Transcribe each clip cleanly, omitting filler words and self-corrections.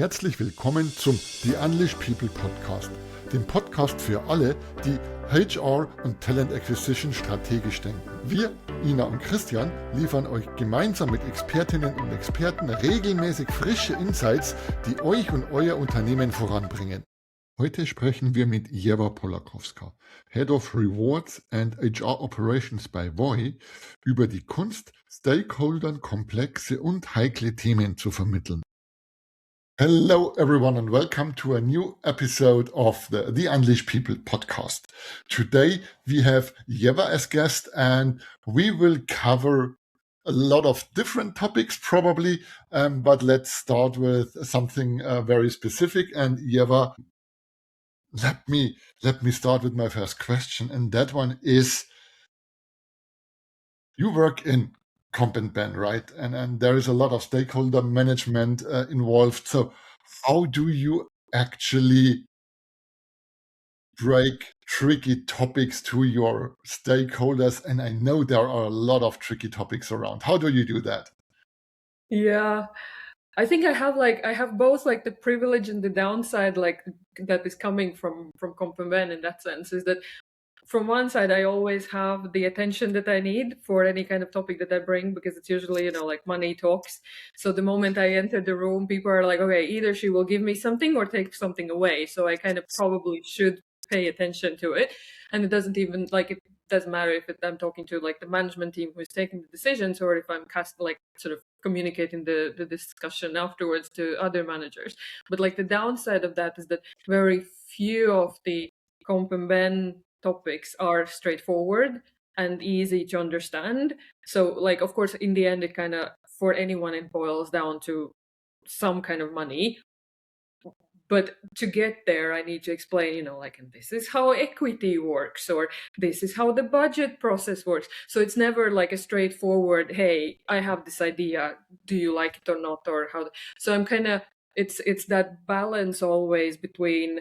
Herzlich willkommen zum UnleashPeople Podcast, dem Podcast für alle, die HR und Talent Acquisition strategisch denken. Wir, Ina und Christian, liefern euch gemeinsam mit Expertinnen und Experten regelmäßig frische Insights, die euch und euer Unternehmen voranbringen. Heute sprechen wir mit Ieva Polakovska, Head of Rewards and HR Operations bei VOI, über die Kunst, Stakeholdern komplexe und heikle Themen zu vermitteln. Hello, everyone, and welcome to a new episode of the UnleashPeople podcast. Today, we have Ieva as guest, and we will cover a lot of different topics, probably, but let's start with something very specific. And Ieva, let me start with my first question, and that one is: you work in Comp Ben, right? And there is a lot of stakeholder management involved. So how do you actually break tricky topics to your stakeholders? And I know there are a lot of tricky topics around. How do you do that? Yeah, I think I have both like the privilege and the downside like that is coming from Comp Ben in that sense, is that from one side, I always have the attention that I need for any kind of topic that I bring, because it's usually, like money talks. So the moment I enter the room, people are like, okay, either she will give me something or take something away. So I kind of probably should pay attention to it. And it doesn't matter if I'm talking to like the management team who's taking the decisions, or if I'm sort of communicating the discussion afterwards to other managers. But like the downside of that is that very few of the Comp Ben topics are straightforward and easy to understand. So like, of course, in the end, it kind of, for anyone, it boils down to some kind of money. But to get there, I need to explain, and this is how equity works, or this is how the budget process works. So it's never like a straightforward, hey, I have this idea, do you like it or not, or how. So I'm kind of, it's that balance always between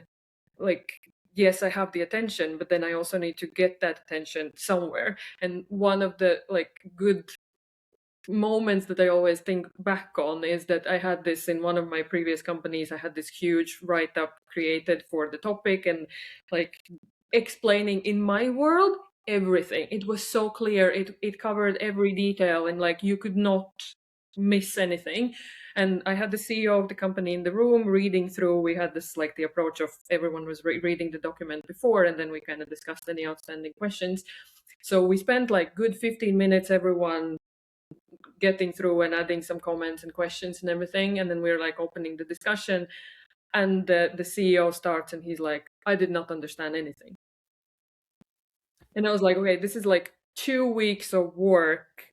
like, yes, I have the attention, but then I also need to get that attention somewhere. And one of the like good moments that I always think back on is that I had this in one of my previous companies. I had this huge write-up created for the topic, and like explaining in my world everything. It was so clear. It covered every detail, and like you could not miss anything. And I had the CEO of the company in the room reading through. We had this like the approach of everyone was reading the document before, and then we kind of discussed any outstanding questions. So we spent like good 15 minutes, everyone getting through and adding some comments and questions and everything. And then we're like opening the discussion, and the CEO starts and he's like, I did not understand anything. And I was like, okay, this is like 2 weeks of work.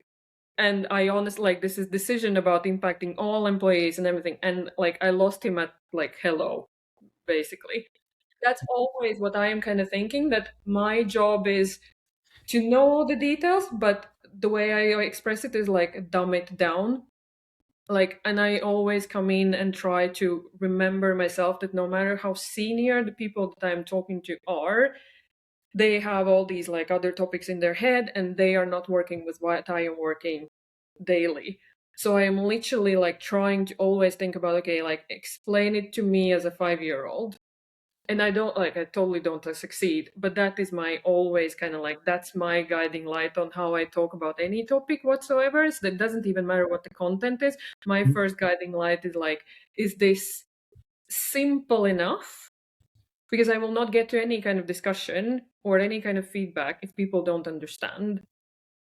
And I honestly, like, this is decision about impacting all employees and everything. And like, I lost him at like, hello, basically. That's always what I am kind of thinking, that my job is to know the details, but the way I express it is like dumb it down. Like, and I always come in and try to remember myself that no matter how senior the people that I'm talking to are, they have all these like other topics in their head, and they are not working with what I am working daily. So I am literally like trying to always think about, okay, like explain it to me as a 5-year-old. And I totally don't succeed, but that is my always kind of like, that's my guiding light on how I talk about any topic whatsoever. So that doesn't even matter what the content is. My first guiding light is like, is this simple enough? Because I will not get to any kind of discussion or any kind of feedback if people don't understand.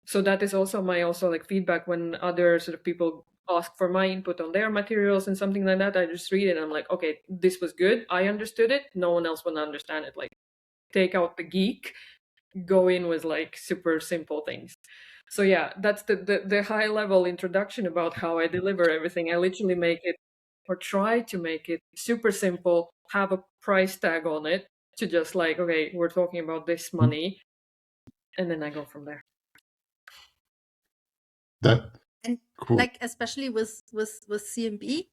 So that is also my like feedback when other sort of people ask for my input on their materials and something like that. I just read it and I'm like, okay, this was good. I understood it. No one else will understand it. Like, take out the geek, go in with like super simple things. So yeah, that's the high level introduction about how I deliver everything. I literally make it, or try to make it, super simple, have a price tag on it, to just like, okay, we're talking about this money, and then I go from there. And Cool. like, especially with CMB,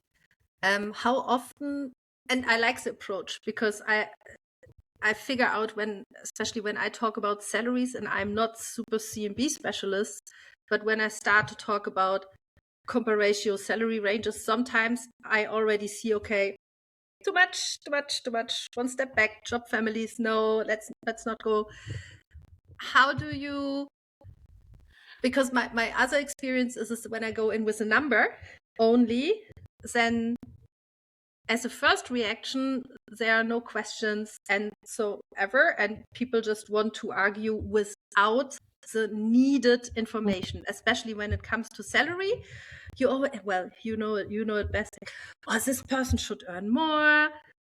how often, and I like the approach, because I figure out especially when I talk about salaries, and I'm not super CMB specialist, but when I start to talk about compare ratio, salary ranges, sometimes I already see, okay, too much. One step back, job families, no, let's not go. How do you, because my other experience is when I go in with a number only, then as a first reaction, there are no questions and so ever, and people just want to argue without the needed information, especially when it comes to salary. You always, well, you know it best. Oh, this person should earn more,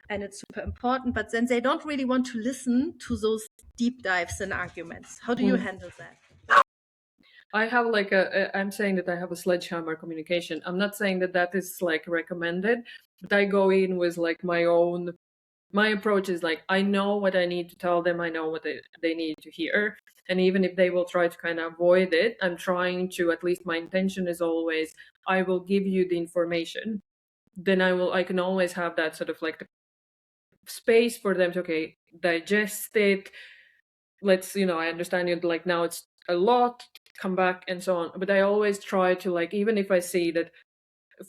and it's super important. But then they don't really want to listen to those deep dives and arguments. How do you handle that? I have like I'm saying that I have a sledgehammer communication. I'm not saying that that is like recommended, but I go in with like my approach is like, I know what I need to tell them. I know what they need to hear. And even if they will try to kind of avoid it, I'm trying to, at least my intention is always, I will give you the information. Then I can always have that sort of like the space for them to, okay, digest it. Let's, I understand you, like now it's a lot, come back and so on. But I always try to, like, even if I see that,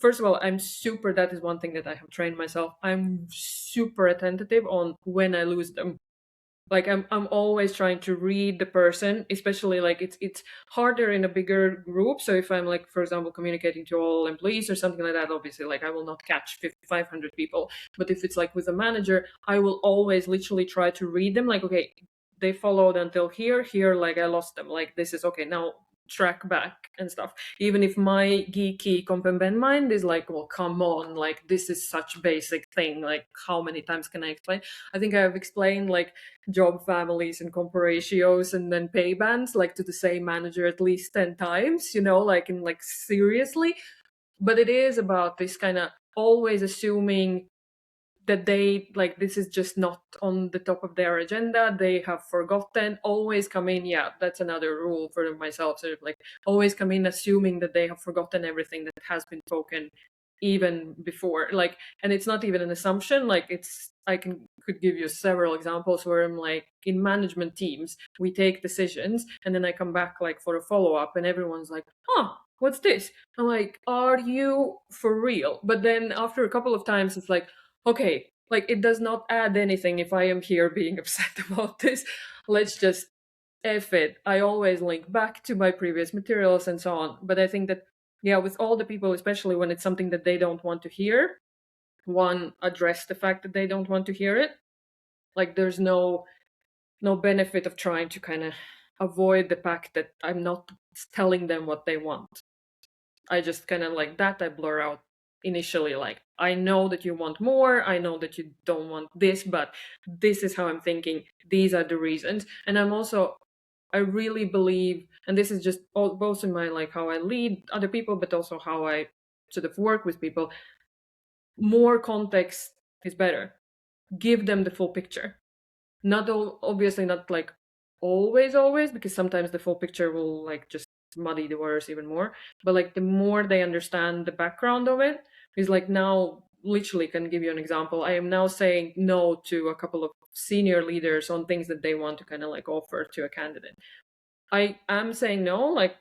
first of all, that is one thing that I have trained myself. I'm super attentive on when I lose them. Like I'm always trying to read the person, especially like it's harder in a bigger group. So if I'm like, for example, communicating to all employees or something like that, obviously like I will not catch 500 people. But if it's like with a manager, I will always literally try to read them. Like, okay, they followed until here, like I lost them. Like this is okay, now track back and stuff. Even if my geeky Comp Ben mind is like, well, come on, like this is such basic thing, like how many times can I explain? I think I've explained like job families and comp ratios and then pay bands like to the same manager at least 10 times, like in like seriously. But it is about this kind of always assuming that they like this is just not on the top of their agenda, they have forgotten. Always come in, yeah, that's another rule for myself, sort of like always come in assuming that they have forgotten everything that has been spoken even before, like, and it's not even an assumption, like it's could give you several examples where I'm like, in management teams we take decisions and then I come back like for a follow-up and everyone's like, what's this? I'm like, are you for real? But then after a couple of times it's like, okay, like it does not add anything if I am here being upset about this. Let's just F it. I always link back to my previous materials and so on. But I think that, yeah, with all the people, especially when it's something that they don't want to hear, one, address the fact that they don't want to hear it. Like there's no benefit of trying to kind of avoid the fact that I'm not telling them what they want. I just kind of like that, I blur out initially, like, I know that you want more, I know that you don't want this, but this is how I'm thinking, these are the reasons. And I really believe, and this is just both in my like how I lead other people, but also how I sort of work with people, more context is better. Give them the full picture. Not obviously not like always, because sometimes the full picture will like just muddy the waters even more. But like the more they understand the background of it, is like now literally can give you an example. I am now saying no to a couple of senior leaders on things that they want to kind of like offer to a candidate. I am saying no, like,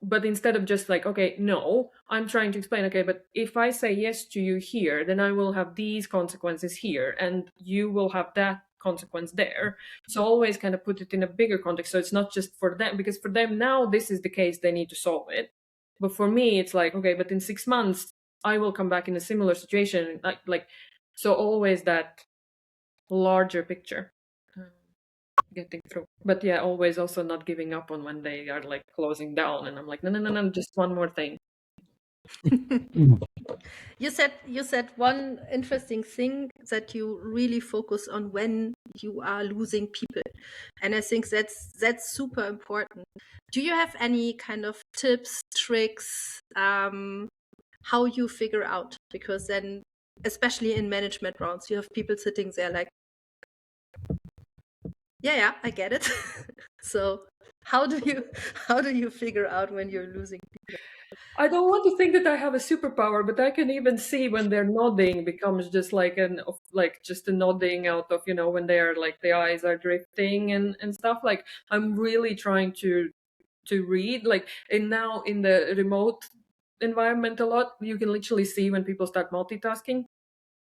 but instead of just like, okay, no, I'm trying to explain, okay, but if I say yes to you here, then I will have these consequences here and you will have that consequence there. So always kind of put it in a bigger context. So it's not just for them, because for them now, this is the case, they need to solve it. But for me, it's like, okay, but in 6 months, I will come back in a similar situation. Like, so always that larger picture getting through. But yeah, always also not giving up on when they are like closing down. And I'm like, no, just one more thing. You said one interesting thing, that you really focus on when you are losing people, and I think that's super important. Do you have any kind of tips, tricks, how you figure out? Because then, especially in management rounds, you have people sitting there like, yeah, I get it. So how do you figure out when you're losing people? I don't want to think that I have a superpower, but I can even see when they're nodding becomes just like just a nodding out of, when they are like the eyes are drifting and stuff. Like I'm really trying to read, like, and now in the remote environment a lot. You can literally see when people start multitasking.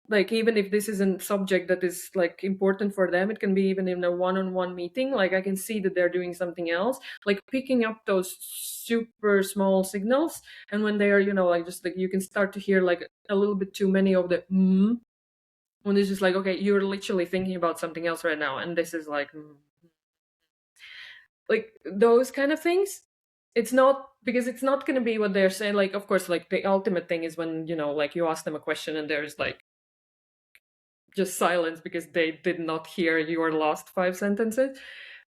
Like, even if this isn't subject that is like important for them, it can be even in a one-on-one meeting. Like, I can see that they're doing something else, like picking up those super small signals. And when they are, like, just like, you can start to hear like a little bit too many of the when it's just like, okay, you're literally thinking about something else right now, and this is like like those kind of things. It's not, because it's not going to be what they're saying. Like, of course, like the ultimate thing is when, like you ask them a question and there's like just silence because they did not hear your last 5 sentences.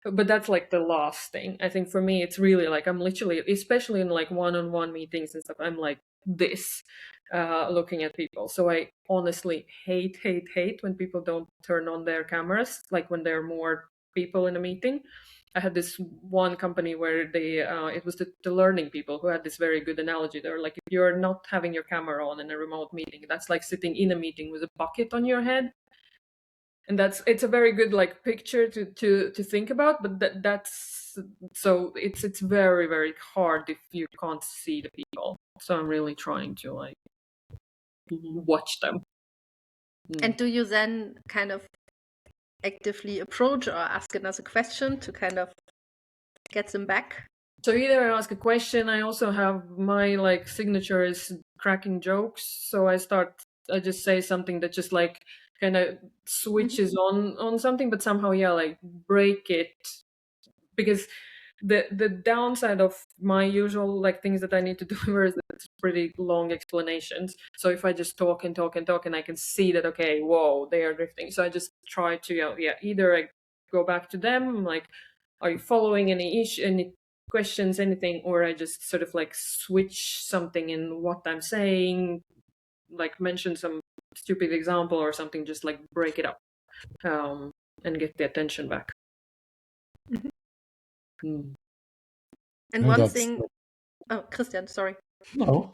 But that's like the last thing. I think for me, it's really like, I'm literally, especially in like one-on-one meetings and stuff, I'm like this, looking at people. So I honestly hate when people don't turn on their cameras, like when there are more people in a meeting. I had this one company where they, it was the learning people who had this very good analogy. They were like, if you're not having your camera on in a remote meeting, that's like sitting in a meeting with a bucket on your head. And it's a very good like picture to think about. But that's, so it's very, very hard if you can't see the people. So I'm really trying to like watch them. And do you then kind of actively approach or ask another question to kind of get them back? So either I ask a question, I also have my like signature is cracking jokes. So I just say something that just like kind of switches on something, but somehow, like break it. Because the downside of my usual like things that I need to do is that it's pretty long explanations. So if I just talk and I can see that, okay, whoa, they are drifting. So I just try to, either I go back to them, like, are you following any questions, anything, or I just sort of like switch something in what I'm saying, like mention some stupid example or something, just like break it up, and get the attention back. And Yeah, one thing, Christian, sorry. No,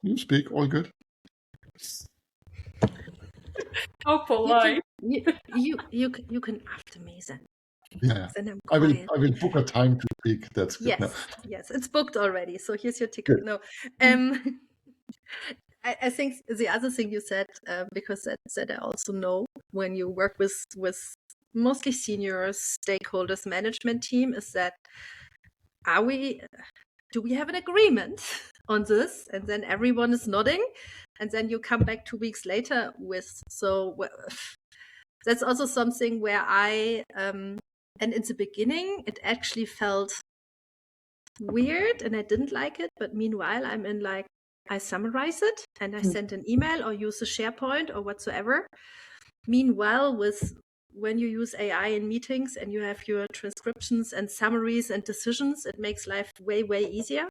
you speak, all good. How polite. You can after me then. Yeah, Then I'm I quiet. will book a time to speak. That's good. Yes, it's booked already. So here's your ticket. Good. No, I think the other thing you said, because that I also know when you work with mostly seniors, stakeholders, management team, is that do we have an agreement on this? And then everyone is nodding, and then you come back 2 weeks later with, that's also something where and in the beginning, it actually felt weird and I didn't like it. But meanwhile, I'm in like, I summarize it and I send an email or use a SharePoint or whatsoever. Meanwhile, when you use AI in meetings and you have your transcriptions and summaries and decisions, it makes life way, way easier.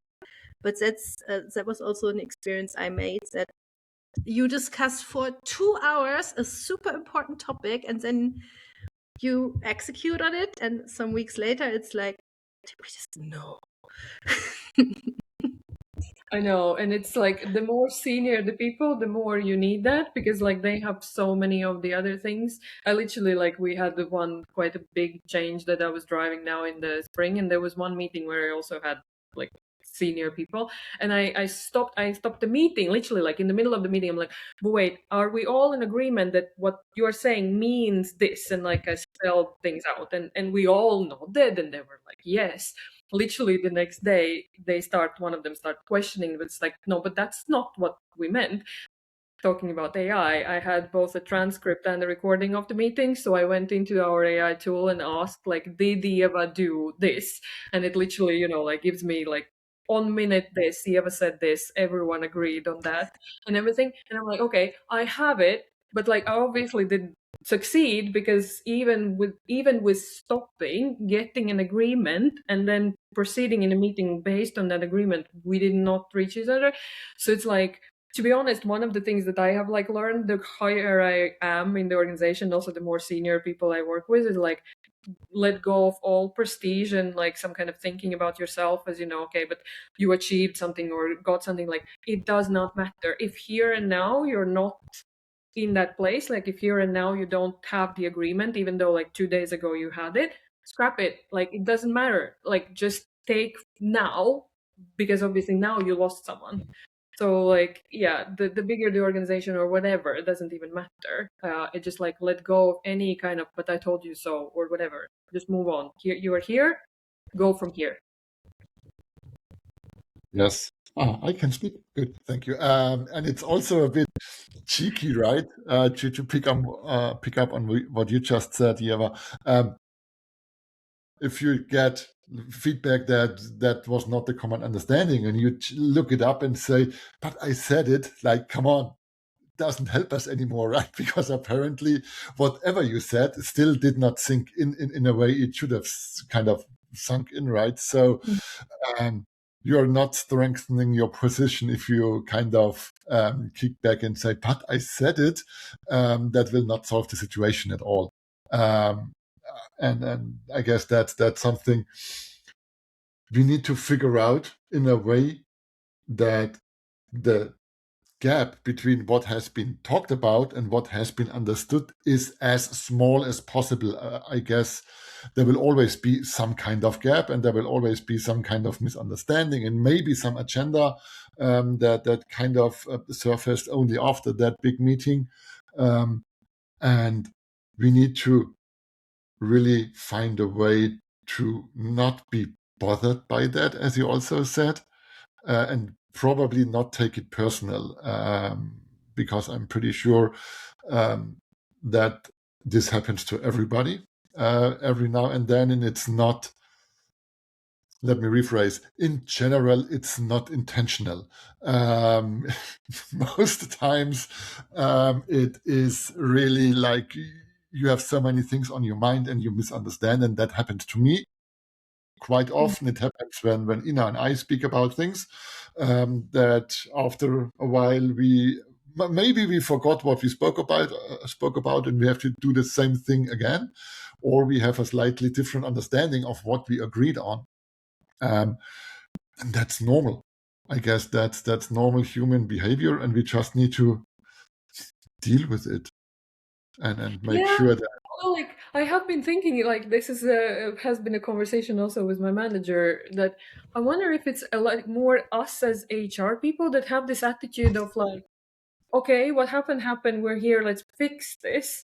But that was also an experience I made, that you discuss for 2 hours a super important topic and then you execute on it. And some weeks later, it's like, did we just know? I know, and it's like the more senior the people, the more you need that, because like they have so many of the other things. I literally, like, we had quite a big change that I was driving now in the spring, and there was one meeting where I also had like senior people, and I stopped the meeting literally, like in the middle of the meeting. I'm like, but wait, are we all in agreement that what you're saying means this? And like I spelled things out, and we all nodded, and they were like, yes. Literally the next day one of them start questioning, but it's like, no, but that's not what we meant. Talking about AI, I had both a transcript and a recording of the meeting, so I went into our AI tool and asked, like, did Ieva do this? And it literally, like gives me like, on minute this, Ieva said this, everyone agreed on that and everything. And I'm like, okay, I have it, but like I obviously didn't succeed, because even with stopping, getting an agreement and then proceeding in a meeting based on that agreement, we did not reach each other. So it's like, to be honest, one of the things that I have like learned, the higher I am in the organization, also the more senior people I work with, is like, let go of all prestige and like some kind of thinking about yourself as, okay, but you achieved something or got something. Like, it does not matter if here and now you're not in that place. Like, if here and now you don't have the agreement, even though like 2 days ago you had it, scrap it. Like, it doesn't matter. Like, just take now because obviously now you lost someone. So like, yeah, the bigger the organization or whatever, it doesn't even matter. It just like let go of any kind of, but I told you so, or whatever. Just move on. Here, you are here, go from here. Yes. I can speak. Good, thank you. And it's also a bit cheeky, right? To pick up on what you just said, Ieva. If you get feedback that was not the common understanding, and you look it up and say, "But I said it," like, come on, doesn't help us anymore, right? Because apparently, whatever you said still did not sink in a way it should have kind of sunk in, right? So. You're not strengthening your position if you kind of kick back and say, but I said it. That will not solve the situation at all. And I guess that's something we need to figure out in a way that the gap between what has been talked about and what has been understood is as small as possible. I guess there will always be some kind of gap, and there will always be some kind of misunderstanding, and maybe some agenda that kind of surfaced only after that big meeting. And we need to really find a way to not be bothered by that, as you also said, and probably not take it personal, because I'm pretty sure that this happens to everybody every now and then, and it's not, let me rephrase, in general, it's not intentional. Most times it is really like you have so many things on your mind and you misunderstand, and that happened to me quite often. It happens when Ina and I speak about things, that after a while maybe we forgot what we spoke about, and we have to do the same thing again, or we have a slightly different understanding of what we agreed on. And that's normal. I guess that's normal human behavior, and we just need to deal with it and make sure that. Well, like I have been thinking, like this is has been a conversation also with my manager, that I wonder if it's like more us as HR people that have this attitude of like, okay, what happened, we're here, let's fix this.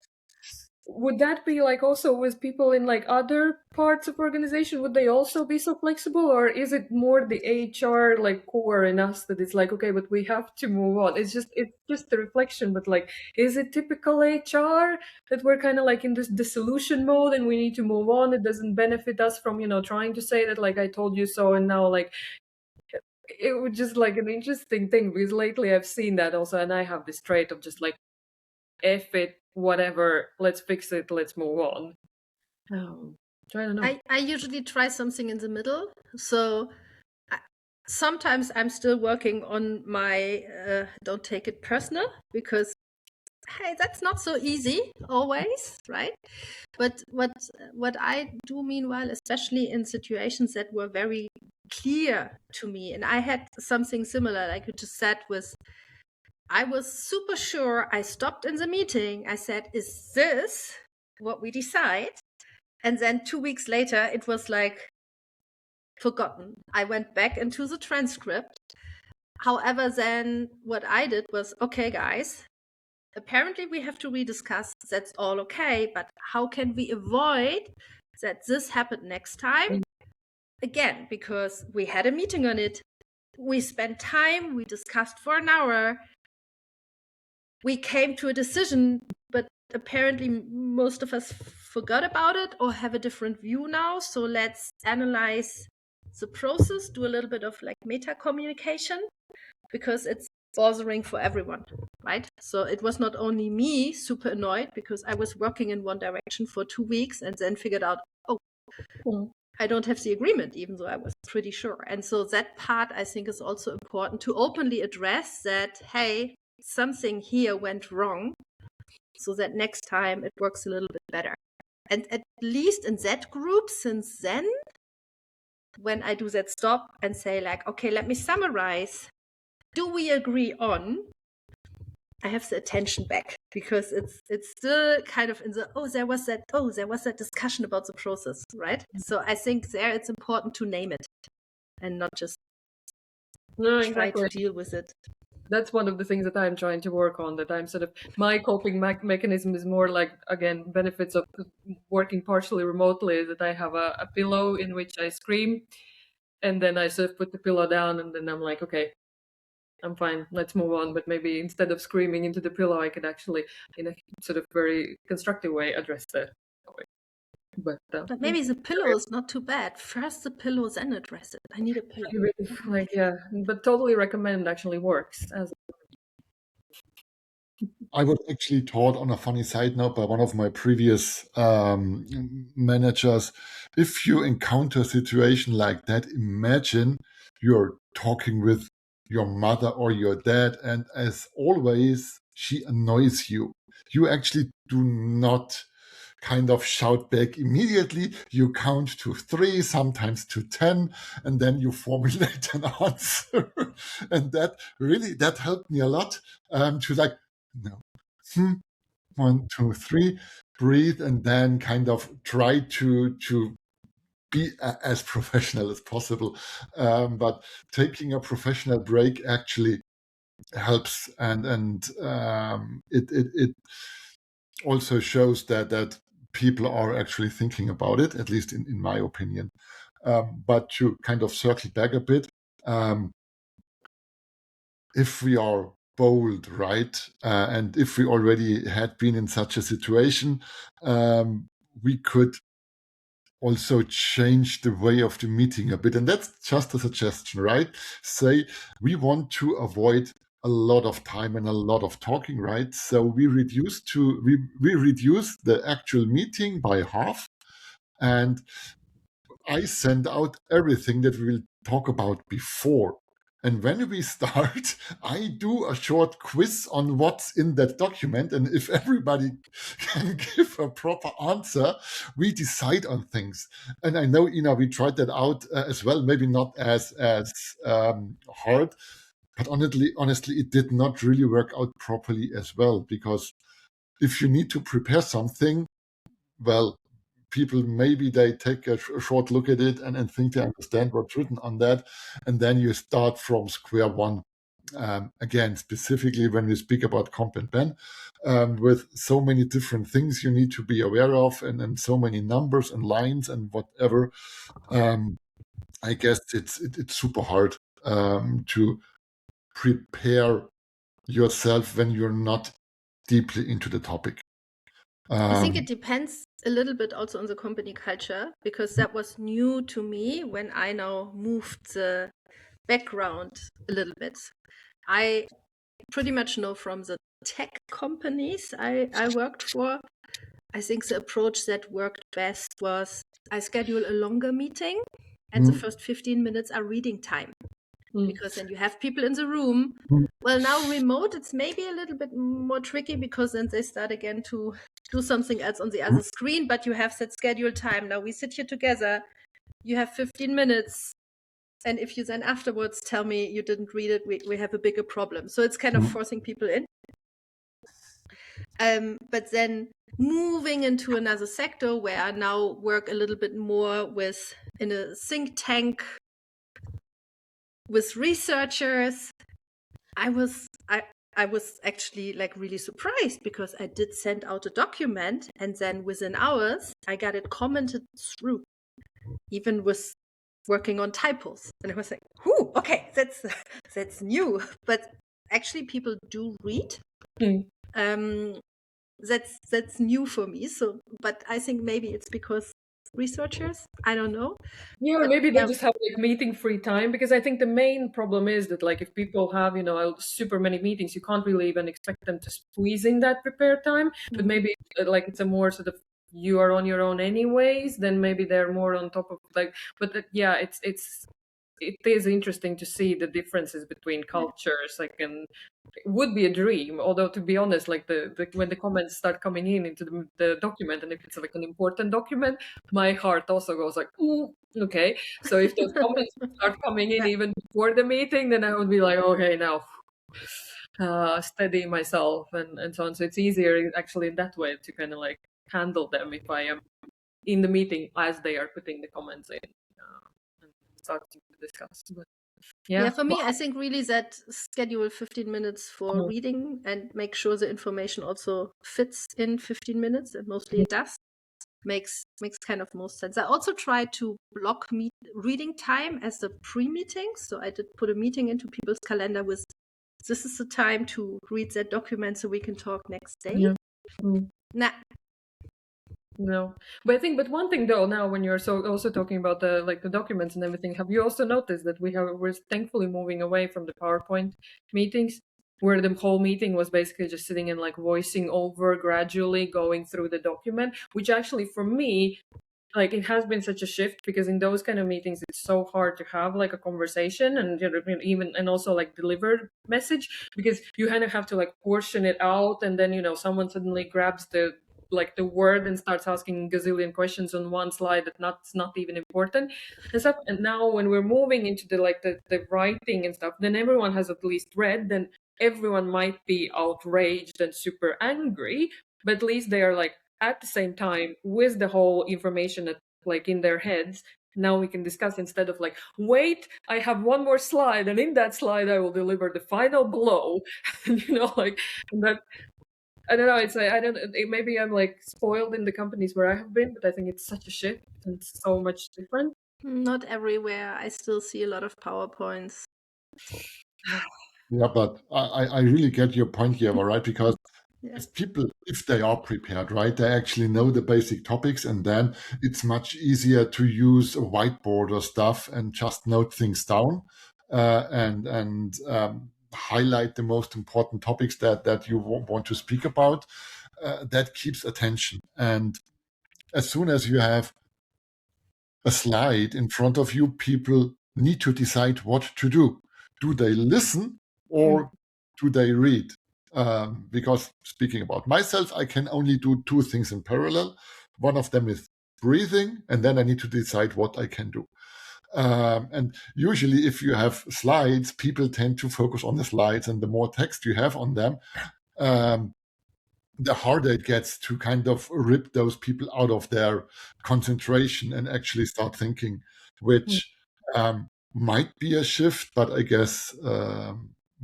Would that be like also with people in like other parts of organization? Would they also be so flexible, or is it more the HR like core in us that it's like, okay, but we have to move on? It's just the reflection, but like, is it typical HR that we're kind of like in this dissolution mode and we need to move on? It doesn't benefit us from, trying to say that like I told you so, and now like it was just like an interesting thing, because lately I've seen that also, and I have this trait of just like, F it, whatever, let's fix it, let's move on. I don't know. I usually try something in the middle. So sometimes I'm still working on my don't take it personal, because hey, that's not so easy always, right? But what I do meanwhile, especially in situations that were very clear to me, and I had something similar, like you just said, I was super sure. I stopped in the meeting. I said, is this what we decide? And then 2 weeks later, it was like forgotten. I went back into the transcript. However, then what I did was, okay, guys, apparently we have to rediscuss. That's all okay. But how can we avoid that this happened next time? Again, because we had a meeting on it. We spent time. We discussed for an hour. We came to a decision, but apparently most of us forgot about it or have a different view now. So let's analyze the process, do a little bit of like meta communication, because it's bothering for everyone, right? So it was not only me super annoyed because I was working in one direction for 2 weeks and then figured out, I don't have the agreement, even though I was pretty sure. And so that part, I think, is also important to openly address that, hey, something here went wrong, so that next time it works a little bit better. And at least in that group, since then, when I do that stop and say like, okay, let me summarize, do we agree on? I have the attention back, because it's still kind of in the, there was that discussion about the process, right? So I think there it's important to name it and not just No, try exactly. to deal with it. That's one of the things that I'm trying to work on, that I'm sort of, my coping mechanism is more like, again, benefits of working partially remotely, is that I have a pillow in which I scream, and then I sort of put the pillow down, and then I'm like, okay, I'm fine, let's move on. But maybe instead of screaming into the pillow, I could actually, in a sort of very constructive way, address the topic. But maybe the pillow is not too bad. First the pillow, then address it. I need a pillow. like, yeah, but totally recommend, actually works as. I was actually taught, on a funny side note, by one of my previous managers, if you encounter a situation like that, imagine you're talking with your mother or your dad, and as always, she annoys you. You actually do not kind of shout back immediately. You count to 3, sometimes to 10, and then you formulate an answer. And that helped me a lot, to like, no. 1, 2, 3, breathe, and then kind of try to be as professional as possible. But taking a professional break actually helps, and it also shows that people are actually thinking about it, at least in my opinion. But to kind of circle back a bit, if we are bold, right? And if we already had been in such a situation, we could also change the way of the meeting a bit. And that's just a suggestion, right? Say we want to avoid a lot of time and a lot of talking, right? So we reduce the actual meeting by half, and I send out everything that we will talk about before. And when we start, I do a short quiz on what's in that document. And if everybody can give a proper answer, we decide on things. And I know, Ina, we tried that out as well, maybe not as hard, but honestly, it did not really work out properly as well. Because if you need to prepare something, well, people maybe they take a short look at it and think they understand what's written on that, and then you start from square one. Again, specifically when we speak about Comp Ben, with so many different things you need to be aware of, and so many numbers and lines and whatever, I guess it's super hard to prepare yourself when you're not deeply into the topic. I think it depends a little bit also on the company culture, because that was new to me when I now moved the background a little bit. I pretty much know from the tech companies I worked for, I think the approach that worked best was I schedule a longer meeting, and the first 15 minutes are reading time. Because then you have people in the room. Well, now remote, it's maybe a little bit more tricky, because then they start again to do something else on the other screen, but you have that scheduled time. Now we sit here together, you have 15 minutes, and if you then afterwards tell me you didn't read it, we have a bigger problem. So it's kind of forcing people in. But then moving into another sector where I now work a little bit more with in a think tank with researchers, I was actually like really surprised, because I did send out a document, and then within hours I got it commented through, even with working on typos, and I was like, "Whoo, okay, that's new." But actually, people do read. That's new for me. So, but I think maybe it's because researchers, I don't know. Yeah, But, maybe they just have like meeting free time, because I think the main problem is that like if people have, super many meetings, you can't really even expect them to squeeze in that prepared time. But maybe like it's a more sort of, you are on your own anyways, then maybe they're more on top of like, but yeah, it is interesting to see the differences between cultures, like, and it would be a dream, although to be honest, like when the comments start coming in into the document, and if it's like an important document, my heart also goes like, ooh, okay. So if those comments start coming in even before the meeting, then I would be like, okay, now steady myself and so on. So it's easier actually in that way to kind of like handle them if I am in the meeting as they are putting the comments in and starting to discuss. But Yeah, Yeah. for me, I think really that schedule 15 minutes for Mhm. reading and make sure the information also fits in 15 minutes, and mostly it does. Makes kind of most sense. I also try to block reading time as the pre-meeting. So I did put a meeting into people's calendar with, this is the time to read that document so we can talk next day. Yeah. Mm. Nah, No, but I think, but one thing though, now when you're also talking about the like the documents and everything, have you also noticed that we're thankfully moving away from the PowerPoint meetings, where the whole meeting was basically just sitting and like voicing over, gradually going through the document, which actually for me, like it has been such a shift, because in those kind of meetings it's so hard to have like a conversation and even and also like deliver message, because you kind of have to like portion it out, and then someone suddenly grabs the word and starts asking gazillion questions on one slide that's not even important and stuff. And now when we're moving into the writing and stuff, then everyone has at least read, then everyone might be outraged and super angry, but at least they are like at the same time with the whole information that like in their heads. Now we can discuss, instead of like, wait, I have one more slide, and in that slide I will deliver the final blow. And like that. I don't know. It's like, I don't. Maybe I'm like spoiled in the companies where I have been, but I think it's such a shift and so much different. not everywhere. I still see a lot of PowerPoints. Yeah, but I really get your point here, right? Because Yeah. if people, if they are prepared, right, they actually know the basic topics, and then it's much easier to use a whiteboard or stuff and just note things down and highlight the most important topics that you want to speak about. That keeps attention. And as soon as you have a slide in front of you, people need to decide what to do. Do they listen or do they read? Because speaking about myself, I can only do two things in parallel. One of them is breathing, and then I need to decide what I can do. And usually, if you have slides, people tend to focus on the slides, and the more text you have on them, the harder it gets to kind of rip those people out of their concentration and actually start thinking, which might be a shift, but I guess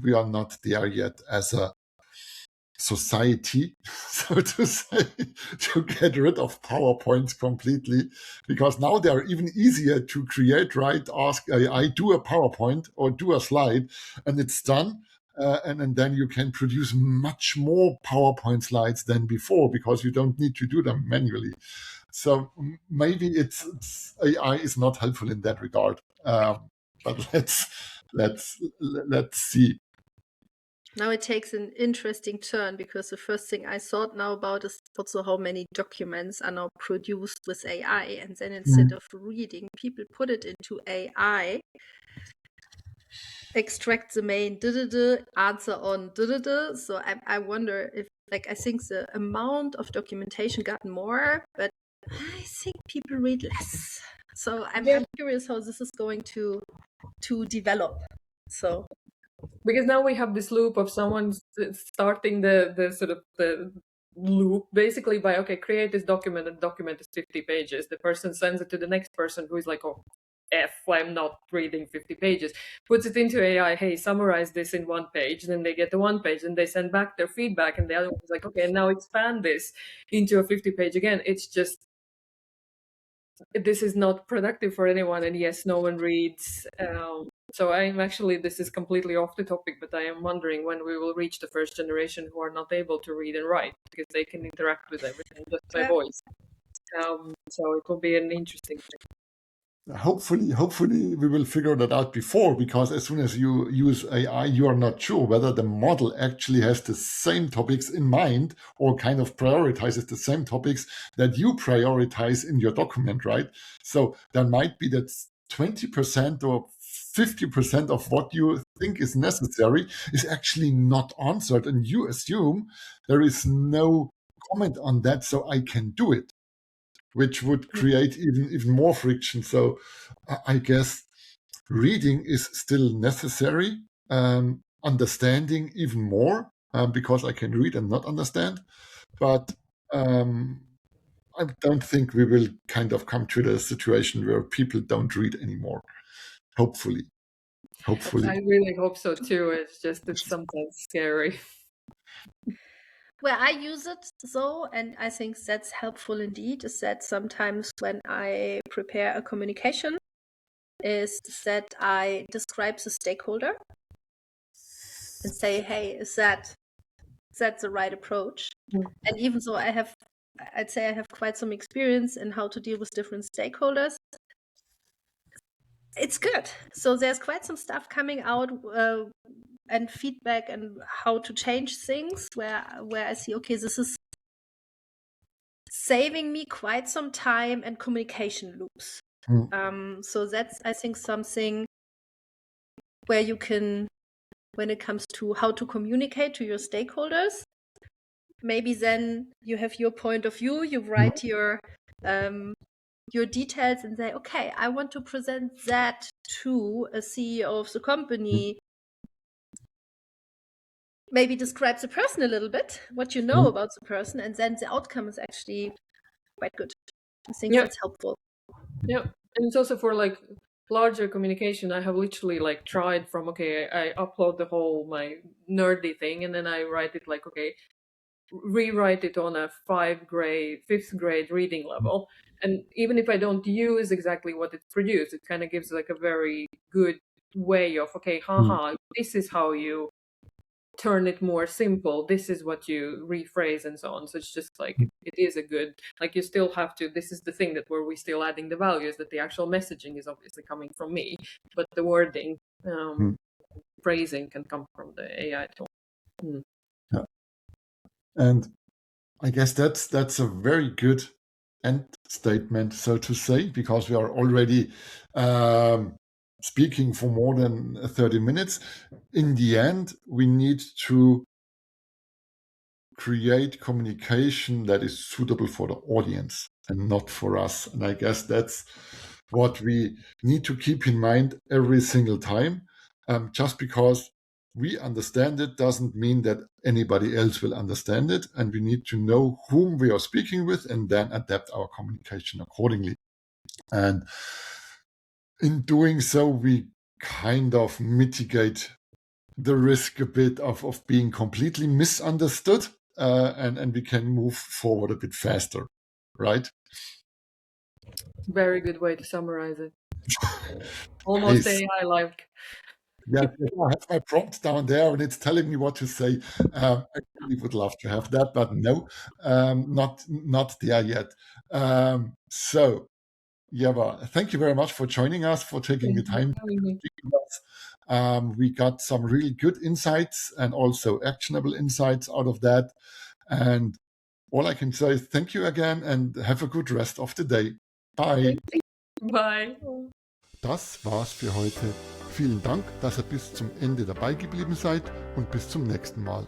we are not there yet as a society, so to say, to get rid of PowerPoints completely, because now they are even easier to create, right? Ask AI, do a PowerPoint or do a slide, and it's done. And then you can produce much more PowerPoint slides than before, because you don't need to do them manually. So maybe it's AI is not helpful in that regard. But let's see. Now it takes an interesting turn, because the first thing I thought now about is also how many documents are now produced with AI. And then instead of reading, people put it into AI, extract the main answer on So I wonder if, like, I think the amount of documentation got more, but I think people read less. So I'm curious how this is going to develop. So Because now we have this loop of someone starting the sort of the loop basically by, okay, create this document, and the document is 50 pages. The person sends it to the next person, who is like, oh, I'm not reading 50 pages, puts it into AI, hey, summarize this in one page. Then they get the one page, and they send back their feedback, and the other one is like, okay, and now expand this into a 50-page again. It's just, this is not productive for anyone, and yes, no one reads. So I'm actually, this is completely off the topic, but I am wondering when we will reach the first generation who are not able to read and write, because they can interact with everything just by voice. So it will be an interesting thing. Hopefully we will figure that out before, because as soon as you use AI, you are not sure whether the model actually has the same topics in mind, or kind of prioritizes the same topics that you prioritize in your document, right? So there might be that 20% or 50% of what you think is necessary is actually not answered, and you assume there is no comment on that, so I can do it, which would create even more friction. So I guess reading is still necessary, understanding even more, because I can read and not understand. But I don't think we will kind of come to the situation where people don't read anymore, hopefully. hopefully. I really hope so too. It's sometimes scary. Where I use it, though, and I think that's helpful indeed, is that sometimes when I prepare a communication, is that I describe the stakeholder and say, hey, is that the right approach? And even though I'd say I have quite some experience in how to deal with different stakeholders, it's good. So there's quite some stuff coming out and feedback and how to change things where I see, okay, this is saving me quite some time and communication loops. So that's, I think, something where you can, when it comes to how to communicate to your stakeholders, maybe then you have your point of view, you write your details and say, okay, I want to present that to a CEO of the company. Maybe describe the person a little bit, what you know about the person, and then the outcome is actually quite good. I think that's helpful. Yeah, and it's also for like larger communication. I have literally like tried from, okay, I upload the whole my nerdy thing, and then I write it like, okay, rewrite it on a fifth grade reading level. And even if I don't use exactly what it produced, it kind of gives like a very good way of, okay, this is how you turn it more simple, this is what you rephrase and so on. So it's just like, it is a good, like you still have to, this is the thing that where we're still adding the values, that the actual messaging is obviously coming from me, but the wording, phrasing can come from the AI tool. Yeah. And I guess that's a very good end statement, so to say, because we are already speaking for more than 30 minutes. In the end, we need to create communication that is suitable for the audience and not for us. And I guess that's what we need to keep in mind every single time. Just because we understand it doesn't mean that anybody else will understand it. And we need to know whom we are speaking with and then adapt our communication accordingly. And in doing so, we kind of mitigate the risk a bit of being completely misunderstood, and we can move forward a bit faster, right? Very good way to summarize it. Almost Nice. AI-like. Yeah, I have my prompt down there and it's telling me what to say. I really would love to have that, but no, not there yet. So, Ieva, thank you very much for joining us, for taking the time to speak with us. We got some really good insights and also actionable insights out of that. And all I can say is thank you again and have a good rest of the day. Bye. Bye. Das war's für heute. Vielen Dank, dass ihr bis zum Ende dabei geblieben seid und bis zum nächsten Mal.